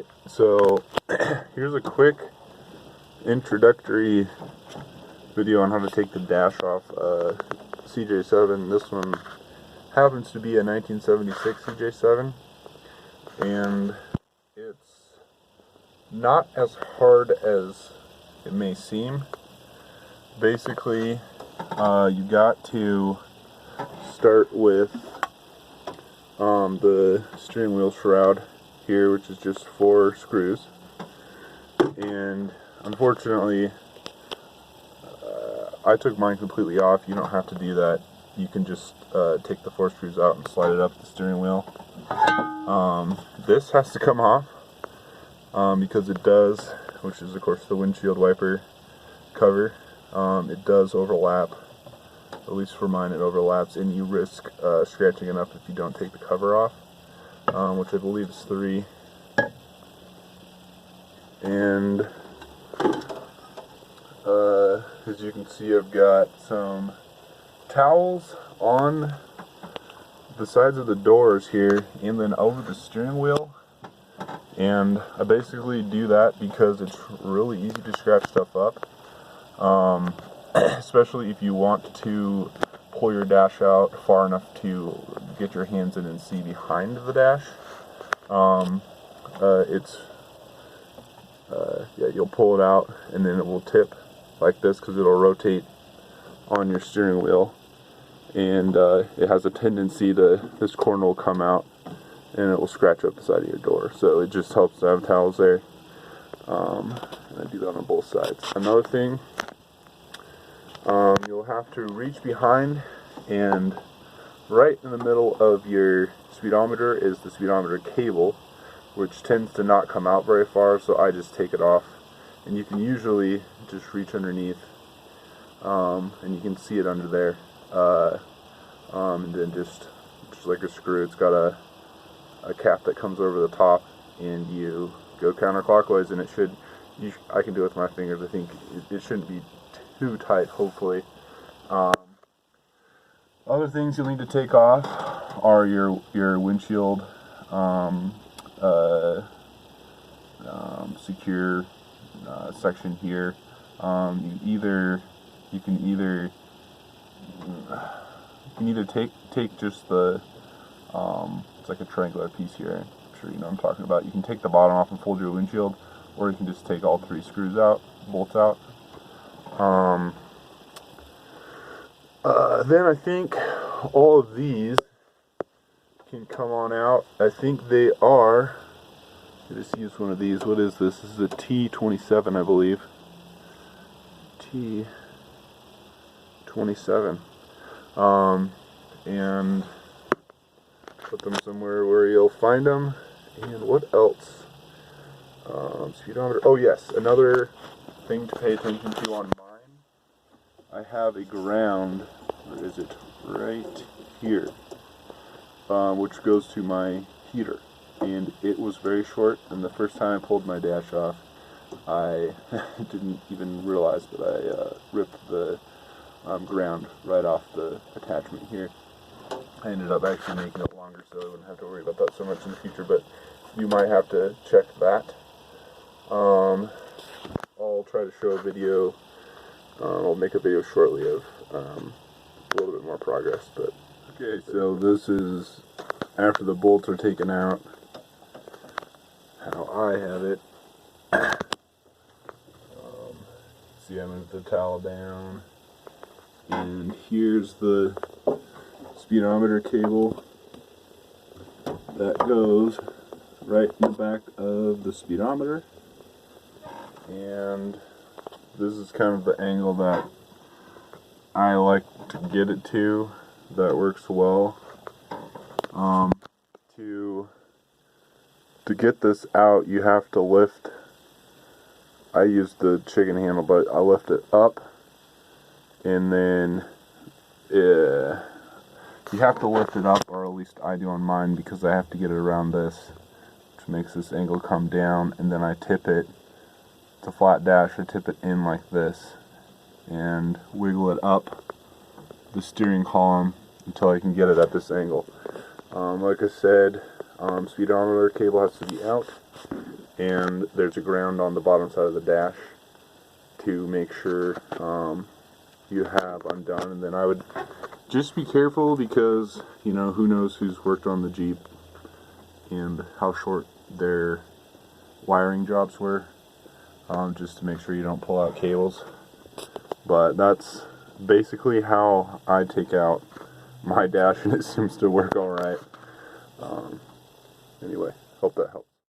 Alright, so here's a quick introductory video on how to take the dash off CJ7. This one happens to be a 1976 CJ7, and it's not as hard as it may seem. Basically, you got to start with the steering wheel shroud here, which is just 4 screws, and unfortunately I took mine completely off. You don't have to do that. You can just take the 4 screws out and slide it up the steering wheel. This has to come off because it does, which is of course the windshield wiper cover, it does overlap. At least for mine it overlaps, and you risk scratching it up if you don't take the cover off, which I believe is 3. And as you can see, I've got some towels on the sides of the doors here and then over the steering wheel, and I basically do that because it's really easy to scratch stuff up. Especially if you want to pull your dash out far enough to get your hands in and see behind the dash. Yeah, you'll pull it out and then it will tip like this because it'll rotate on your steering wheel, and it has a tendency to, this corner will come out and it will scratch up the side of your door. So it just helps to have towels there. And I do that on both sides. Another thing, you'll have to reach behind, and right in the middle of your speedometer is the speedometer cable, which tends to not come out very far, so I just take it off. And you can usually just reach underneath, and you can see it under there, and then just like a screw, it's got a cap that comes over the top, and you go counterclockwise, and it should, I can do it with my fingers. I think it shouldn't be too tight, hopefully. Other things you'll need to take off are your windshield secure section here. You can either take just the it's like a triangular piece here. I'm sure you know what I'm talking about. You can take the bottom off and fold your windshield, or you can just take all 3 screws out, bolts out. Then I think all of these can come on out. I think they are, I just used one of these. What is this? This is a T27, I believe. T27. And put them somewhere where you'll find them. And what else? Speedometer. Oh yes, another thing to pay attention to on mine. I have a ground, where is it? Right here, which goes to my heater, and it was very short, and the first time I pulled my dash off, I didn't even realize that I ripped the ground right off the attachment here. I ended up actually making it longer so I wouldn't have to worry about that so much in the future, but you might have to check that. I'll try to show a video. I'll make a video shortly of a little bit more progress. But okay, so this is after the bolts are taken out, how I have it. See, I moved the towel down, and here's the speedometer cable that goes right in the back of the speedometer, and this is kind of the angle that I like to get it to, that works well. To get this out, you have to lift, I use the chicken handle, but I lift it up, and then you have to lift it up, or at least I do on mine, because I have to get it around this, which makes this angle come down, and then I tip it. It's a flat dash. I tip it in like this and wiggle it up the steering column until I can get it at this angle. Like I said, speedometer cable has to be out, and there's a ground on the bottom side of the dash to make sure you have undone. And then I would just be careful, because you know, who knows who's worked on the Jeep and how short their wiring jobs were, just to make sure you don't pull out cables. But that's basically how I take out my dash, and it seems to work alright. Anyway, hope that helps.